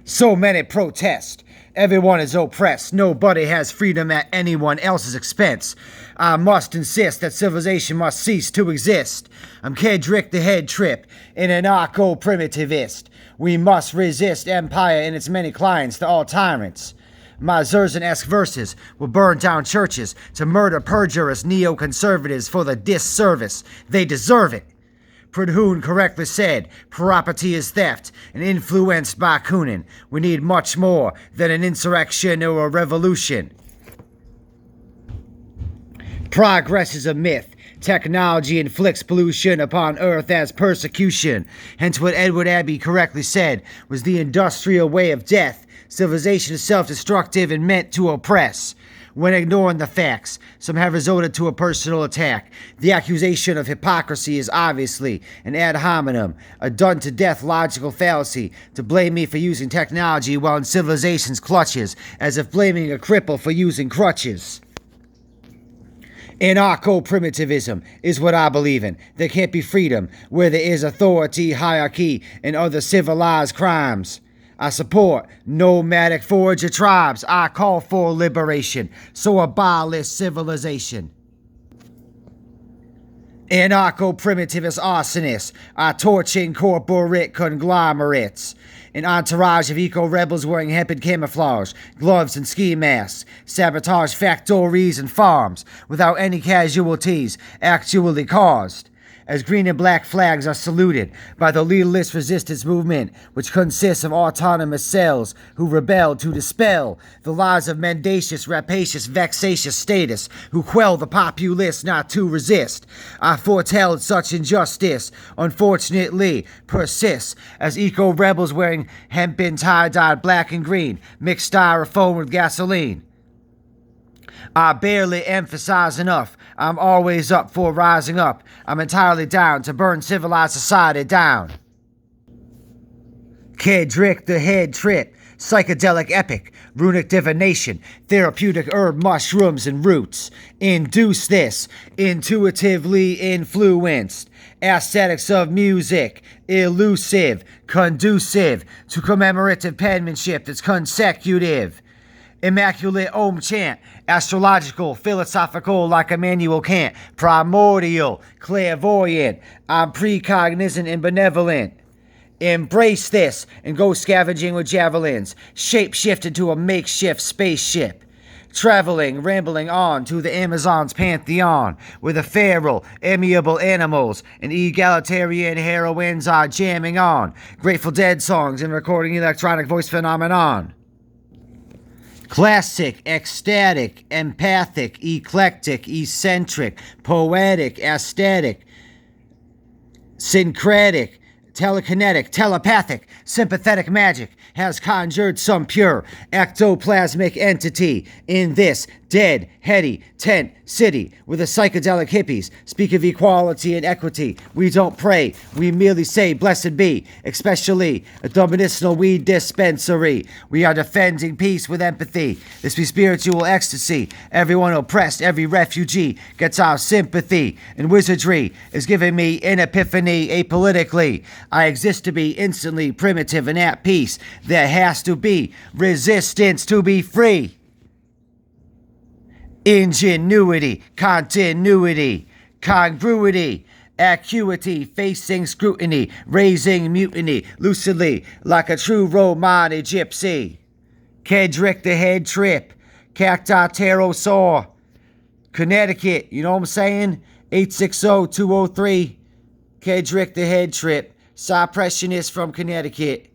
So many protest. Everyone is oppressed. Nobody has freedom at anyone else's expense. I must insist that civilization must cease to exist. I'm Kedrick the head trip, an anarcho-primitivist. We must resist empire and its many clients to all tyrants. My Zerzan-esque verses will burn down churches to murder perjurous neoconservatives for the disservice. They deserve it. Pradhoon correctly said, property is theft, and influenced by Kunin. We need much more than an insurrection or a revolution. Progress is a myth. Technology inflicts pollution upon Earth as persecution. Hence what Edward Abbey correctly said was the industrial way of death. Civilization is self-destructive and meant to oppress. When ignoring the facts, some have resorted to a personal attack. The accusation of hypocrisy is obviously an ad hominem, a done-to-death logical fallacy to blame me for using technology while in civilization's clutches, as if blaming a cripple for using crutches. Anarcho-primitivism is what I believe in. There can't be freedom where there is authority, hierarchy, and other civilized crimes. I support nomadic forager tribes. I call for liberation, so abolish civilization. Anarcho-primitivist arsonists are torching corporate conglomerates. An entourage of eco-rebels wearing hempen camouflage, gloves and ski masks, sabotage factories and farms without any casualties actually caused. As green and black flags are saluted by the leaderless resistance movement, which consists of autonomous cells who rebel to dispel the lies of mendacious, rapacious, vexatious status, who quell the populace not to resist. I foretell such injustice, unfortunately, persists, as eco-rebels wearing hempen tie-dyed black and green, mix styrofoam with gasoline. I barely emphasize enough. I'm always up for rising up. I'm entirely down to burn civilized society down. Kedrick the head trip, psychedelic epic, runic divination, therapeutic herb mushrooms and roots. Induce this, intuitively influenced. Aesthetics of music, elusive, conducive to commemorative penmanship that's consecutive. Immaculate Om chant, astrological, philosophical like Immanuel Kant, primordial, clairvoyant, I'm precognizant and benevolent. Embrace this and go scavenging with javelins, shape-shift into a makeshift spaceship. Traveling, rambling on to the Amazon's pantheon, where the feral, amiable animals and egalitarian heroines are jamming on Grateful Dead songs and recording electronic voice phenomenon. Classic, ecstatic, empathic, eclectic, eccentric, poetic, aesthetic, syncretic, telekinetic, telepathic, sympathetic magic has conjured some pure ectoplasmic entity in this dead, heady tent city where the psychedelic hippies speak of equality and equity. We don't pray, we merely say blessed be, especially at the medicinal weed dispensary. We are defending peace with empathy. This be spiritual ecstasy. Everyone oppressed, every refugee gets our sympathy. And wizardry is giving me an epiphany apolitically. I exist to be instantly primitive and at peace. There has to be resistance to be free. Ingenuity, continuity, congruity, acuity, facing scrutiny, raising mutiny, lucidly, like a true romantic gypsy. Kedrick the head trip, Cacti Pterosaur, Connecticut, you know what I'm saying? 860-203, Kedrick the head trip, Suppressionist from Connecticut.